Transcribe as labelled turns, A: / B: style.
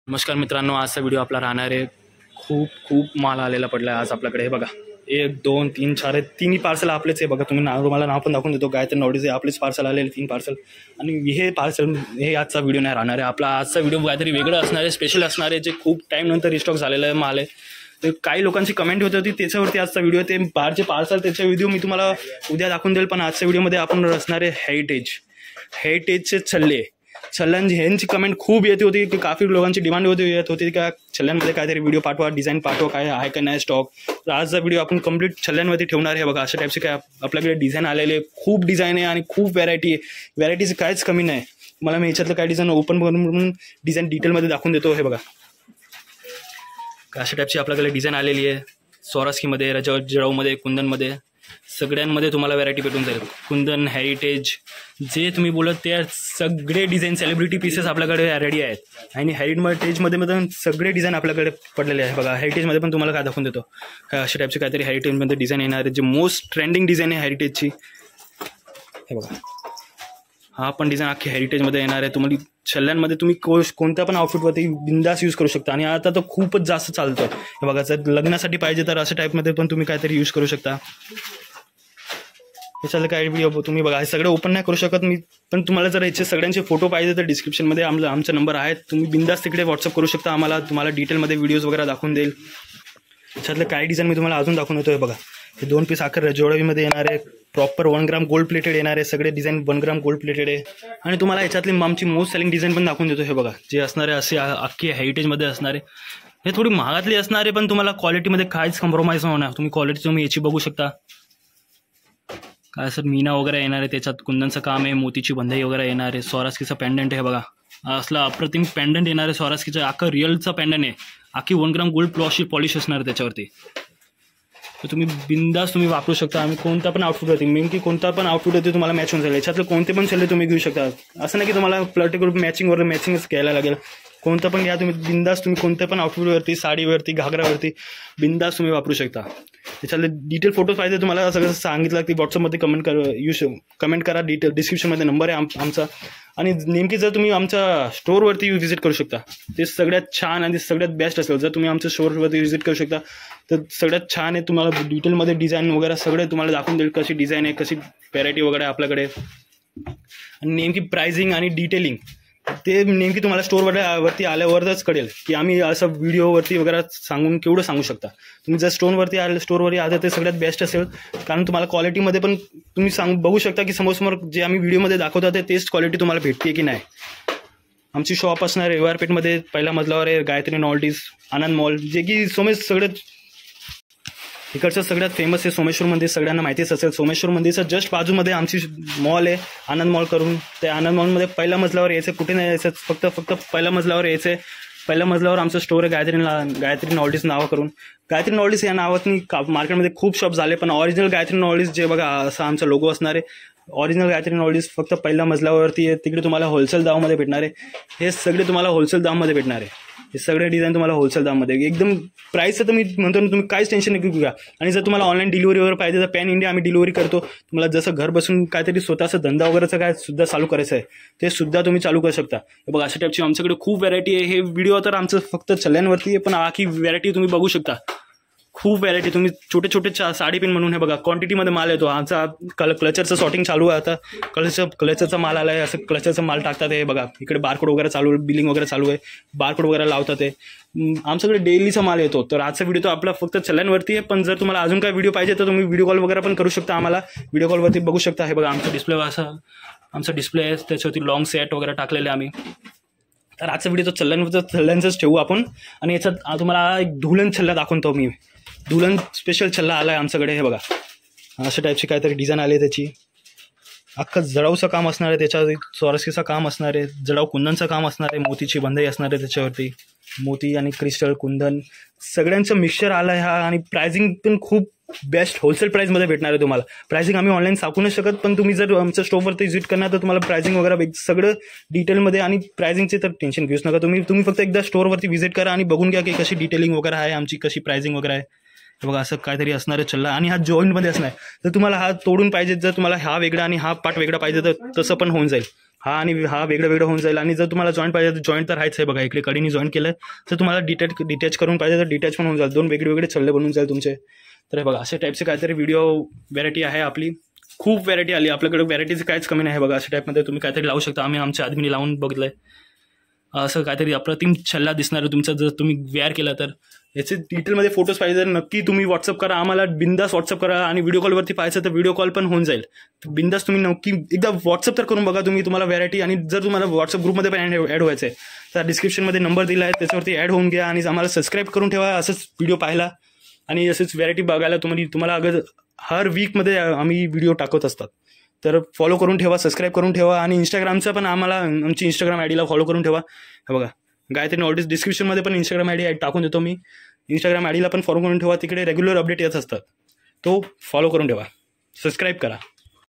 A: नमस्कार मित्रांनो, आजचा व्हिडिओ आपला राहणार आहे. खूप माल आलेला पडला आहे आज आपल्याकडे. हे बघा, 1 2 3 4 तिन्ही पार्सल आपलेच आहे. बघा, तुम्हाला नाव पण दाखवून देतो. गायत्री नॉडीज आपलेच पार्सल आलेले 3 पार्सल. आणि हे पार्सल हे आजचा व्हिडिओ नाही राहणार आहे. आपला आजचा व्हिडिओ काहीतरी वेगळं असणार आहे, स्पेशल असणार आहे, जे खूप टाईम नंतर रिस्टॉक झालेलं आहे माल आहे. तर काही लोकांची कमेंट होत होती, त्याच्यावरती आजचा व्हिडिओ. ते बाहेरचे पार्सल त्याचा व्हिडिओ मी तुम्हाला उद्या दाखवून देईल. पण आजच्या व्हिडिओमध्ये आपण असणार आहे हेरिटेजचे छल्ल्यांची ह्यांची कमेंट खूप येत होती की काफी लोकांची डिमांड येत होती का छल्ल्यांमध्ये काहीतरी व्हिडिओ पाठवा, डिझाईन पाठवा, काय आहे का नाही स्टॉक. तर आजचा व्हिडिओ आपण कंप्लीट छल्ल्यांवरती ठेवणार आहे. बघा, अशा टाईपचे काय आपल्याकडे डिझाईन आलेले, खूप डिझाईन आहे आणि खूप व्हरायटी आहे. व्हरायटीचं काहीच कमी नाही. मला मी याच्यातलं काय डिझाईन ओपन करून डिझाईन डिटेलमध्ये दाखवून देतो. हे बघा, अशा टाईपची आपल्याकडे डिझाईन आलेली आहे. स्वरास्कीमध्ये, जळाऊमध्ये, कुंदनमध्ये, सगळ्यांमध्ये तुम्हाला व्हरायटी भेटून जाईल. कुंदन, हेरिटेज, जे तुम्ही बोलत ते सगळे डिझाईन सेलिब्रिटी पीसेस आपल्याकडे रेडी आहेत. आणि हेरिटेजमध्ये पण सगळे डिझाईन आपल्याकडे पडलेले आहे. बघा, हेरिटेजमध्ये पण तुम्हाला काय दाखवून देतो. अशा टाईपचे काहीतरी हेरिटेजमध्ये डिझाईन येणार आहे, जे मोस्ट ट्रेंडिंग डिझाईन आहे हेरिटेजची. हे बघा, हा पण डिझाईन अख्खी हेरिटेजमध्ये येणार आहे. तुम्हाला छल्ल्यांमध्ये तुम्ही कोणत्या पण आउटफिटवरती बिंदास यूज करू शकता. आणि आता तर खूपच जास्त चालतं. हे बघा, जर लग्नासाठी पाहिजे तर अशा टाईपमध्ये पण तुम्ही काहीतरी यूज करू शकता. याच्यातलं काही व्हिडिओ तुम्ही बघा, हे सगळं ओपन नाही करू शकत मी, पण तुम्हाला जर याचे सगळ्यांचे फोटो पाहिजे तर डिस्क्रिप्शनमध्ये आमचा नंबर आहे. तुम्ही बिंदास तिकडे व्हॉट्सअप करू शकता आम्हाला. तुम्हाला डिटेलमध्ये व्हिडिओज वगैरे दाखवून देईल. याच्यातलं काही डिझाईन मी तुम्हाला अजून दाखवून देतो. हे बघा, हे 2 पीस आखर जोडवीमध्ये येणार आहे. प्रॉपर 1 ग्राम गोल्ड प्लेटेड येणार आहे. सगळे डिझाईन 1 ग्राम गोल्ड प्लेटेड आहे. आणि तुम्हाला याच्यातली आमची मोस्ट सेलिंग डिझाईन पण दाखवून देतो. हे बघा, जे असणार आहे असे अख्खी हेरिटेजमध्ये असणार आहे. हे थोडी महागातली असणार आहे, पण तुम्हाला क्वालिटीमध्ये काहीच कॉम्प्रोमाइज होणार. तुम्ही याची बघू शकता. काय सर, मीना वगैरे येणार आहे, त्याच्यात कुंदनचं काम आहे, मोतीची बंधाई वगैरे येणार आहे. स्वरास्कीचा पेंडंट आहे. बघा, असला अप्रतिम पेंडंट येणार आहे स्वरास्कीचं. अख्खा रिअलचा पेंडंट आहे. अख्खी 1 ग्राम गोल्ड पॉलिश असणार आहे त्याच्यावरती. तर तुम्ही बिंदास तुम्ही वापरू शकता. आम्ही कोणता पण आउटफिट होती, मेन की कोणता पण आउटफिट होती तुम्हाला मॅच होऊन जाईल. याच्यातलं कोणते पण छल्ले तुम्ही घेऊ शकता. असं नाही की तुम्हाला पर्टिक्युलर मॅचिंगच घ्यायला लागेल. कोणतं पण घ्या तुम्ही बिंदास. तुम्ही कोणत्या पण आउटफिटवरती, साडीवरती, घागरावरती बिंदास तुम्ही वापरू शकता. त्याच्यातले डिटेल फोटोज पाहिजे तुम्हाला सगळं सांगितलं की व्हॉट्सअपमध्ये कमेंट करा. डिटेल डिस्क्रिप्शनमध्ये नंबर आहे आमचा. आणि नेमकी जर तुम्ही आमच्या स्टोअरवरती व्हिजिट करू शकता, ते सगळ्यात छान आणि सगळ्यात बेस्ट असेल. जर तुम्ही आमच्या स्टोअरवरती व्हिजिट करू शकता तर सगळ्यात छान आहे. तुम्हाला डिटेलमध्ये डिझाईन वगैरे सगळे तुम्हाला दाखवून देईल, कशी डिझाईन आहे, कशी व्हरायटी वगैरे आपल्याकडे. आणि नेमकी प्राइसिंग आणि डिटेलिंग ते नेमकी तुम्हाला स्टोअरवरती आल्यावरच कळेल की आम्ही असं व्हिडिओवरती वगैरे केवढं सांगू शकता. तुम्ही जर स्टोअरवरती आलं ते सगळ्यात बेस्ट असेल. कारण तुम्हाला क्वालिटीमध्ये पण तुम्ही बघू शकता की समोर जे आम्ही व्हिडिओमध्ये दाखवतात तेच क्वालिटी तुम्हाला भेटते की नाही. आमची शॉप असणार आहे AOR पेठमध्ये, पहिल्या मजल्यावर आहे. गायत्री नॉल्डीज, आनंद मॉल, जे की सगळ्यात इकडचं सगळ्यात फेमस आहे. सोमेश्वर मंदिर सगळ्यांना माहितीच असेल. सोमेश्वर मंदिरचं जस्ट बाजूमध्ये आमची मॉल आहे, आनंद मॉल करून. त्या आनंद मॉलमध्ये पहिल्या मजल्यावर यायचं, कुठे नाही यायचं, फक्त पहिल्या मजल्यावर यायचं. पहिल्या मजल्यावर आमचं स्टोअर आहे, गायत्री नॉल्डीज नावा करून. गायत्री नॉल्डीज या नावातनी मार्केटमध्ये खूप शॉप झाले, पण ऑरिजिनल गायत्री नॉल्डीज जे बघा असा आमचा लोगो असणार आहे. ऑरिजिनल गायत्री नॉल्डीज फक्त पहिल्या मजल्यावरती आहे. तिकडे तुम्हाला होलसेल दामामध्ये भेटणार आहे. हे सगळे तुम्हाला होलसेल दाममध्ये भेटणार आहे. हे सगळे डिझाईन तुम्हाला होलसेल दाममध्ये एकदम. प्राईसचं तर मी म्हणतो ना, तुम्ही काहीच टेन्शन नाही घेऊ. आणि जर तुम्हाला ऑनलाईन डिलिव्हरी वगैरे पाहिजे तर पॅन इंडिया आम्ही डिलिव्हरी करतो. तुम्हाला जसं घर बसून काहीतरी स्वतःचा धंदा वगैरेचं काय सुद्धा चालू करायचं आहे ते सुद्धा तुम्ही चालू करू शकता. बघा, अशा टाईपची आमच्याकडे खूप व्हरायटी आहे. हे व्हिडिओ तर आमचं फक्त छल्ल्यांवरती आहे, पण आखी व्हरायटी तुम्ही बघू शकता. खूप व्हरायटी. तुम्ही छोटे साडी पिन म्हणून हे बघा क्वांटिटीमध्ये माल येतो. आमचा क्लचरचं सॉर्टिंग चालू आहे आता. क्लचरचा माल आला आहे. असं क्लचरचा माल टाकतात. हे बघा, इकडे बारकोड वगैरे चालू आहे, बिलिंग वगैरे चालू आहे, बारकोड वगैरे लावतात. ते आमच्याकडे डेलीचा माल येतो. तर आजचा व्हिडिओ तो आपला फक्त छल्ल्यांवरती आहे, पण जर तुम्हाला अजून काय व्हिडिओ पाहिजे तर तुम्ही व्हिडिओ कॉल वगैरे पण करू शकता. आम्हाला व्हिडिओ कॉलवरती बघू शकता. हे बघा, आमचा डिस्प्ले आहे, त्याच्यावरती लॉंग सेट वगैरे टाकलेले आम्ही. तर आजचा व्हिडिओ तो छल्ल्यांचाच ठेवू आपण. आणि याच्यात तुम्हाला एक धुलन छल्ला दाखवतो मी. दुल्हन स्पेशल छल्ला आला आहे आमच्याकडे. हे बघा, अशा टाईपची काहीतरी डिझाईन आली आहे त्याची. अख्खं जळाऊचं काम असणार आहे त्याच्यावरती, स्वरास्कीचं काम असणार आहे, जळाऊ कुंदनचं काम असणार आहे, मोतीची बंधाई असणार आहे त्याच्यावरती. मोती आणि क्रिस्टल, कुंदन सगळ्यांचं मिक्सचर आलं आहे हा. आणि प्राइसिंग पण खूप बेस्ट होलसेल प्राईसमध्ये भेटणार आहे तुम्हाला. प्राइसिंग आम्ही ऑनलाईन सांगू नाही शकत, पण तुम्ही जर आमच्या स्टोअरवरती व्हिजिट करणार तर तुम्हाला प्राइसिंग वगैरे सगळं डिटेलमध्ये. आणि प्राइसिंगचे तर टेन्शन घेऊच नका तुम्ही फक्त एकदा स्टोअरवरती व्हिजिट करा आणि बघून घ्या की कशी डिटेलिंग वगैरे आहे आमची, कशी प्राइसिंग वगैरे आहे. हे बघा, असं काहीतरी असणार आहे छल्ला. आणि हा जॉईंटमध्ये असणार. जर तुम्हाला हा तोडून पाहिजे, जर तुम्हाला हा वेगळा आणि हा पार्ट वेगळा पाहिजे तर तसं पण होऊन जाईल. हा आणि हा वेगळं वेगळं होऊन जाईल. आणि जर तुम्हाला जॉईंट पाहिजे तर जॉईंट तर आहेच आहे बघा, इकडे कडीने जॉईन केलं. तर तुम्हाला डिटॅच करून पाहिजे तर डिटॅच पण होऊन जाईल, 2 वेगळे वेगळे छल्ले बनून जाईल तुमचे. तर हे बघा अशा टाईपचे काहीतरी व्हिडिओ व्हॅरायटी आहे आपली. खूप व्हॅरायटी आली आपल्याकडे, व्हॅरायटीचं काहीच कमी नाही बघा. अशा टाईपमध्ये तुम्ही काहीतरी लावू शकता. आम्ही आमच्या आदमीने लावून बघितलंय. असं काहीतरी अप्रतिम छल्ला दिसणार आहे तुमचा जर तुम्ही वेअर केला तर. याचे डिटेलमध्ये फोटोज पाहिजे तर नक्की तुम्ही व्हॉट्सअप करा आम्हाला, बिंदास व्हॉट्सअप करा. आणि व्हिडिओ कॉलवरती पाहायचं तर व्हिडिओ कॉल पण होऊन जाईल. बिंदास तुम्ही नक्की एकदा व्हॉट्सअप तर करून बघा तुम्हाला व्हॅरायटी. आणि जर तुम्हाला व्हॉट्सअप ग्रुपमध्ये पण ॲड व्हायचं आहे तर डिस्क्रिप्शनमध्ये नंबर दिला आहे, त्याच्यावरती ॲड होऊन घ्या. आणि आम्हाला सबस्क्राईब करून ठेवा असंच व्हिडिओ पाहायला आणि असंच व्हॅरायटी बघायला. तुम्हाला अगर हर वीकमध्ये आम्ही व्हिडिओ टाकत असतात. तर फॉलो करून ठेवा, सबस्क्राईब करून ठेवा. आणि इंस्टाग्रामचं पण आम्हाला आमची इंस्टाग्राम आयडीला फॉलो करून ठेवा. हे बघा गायत्री ऑलरेडी डिस्क्रिप्शनमध्ये पण इंस्टाग्राम आयडी टाकून देतो मी. इंस्टाग्राम आयडीला पण फॉलो करून ठेवा, तिकडे रेग्युलर अपडेट येत असतात. तो फॉलो करून ठेवा, सबस्क्राईब करा.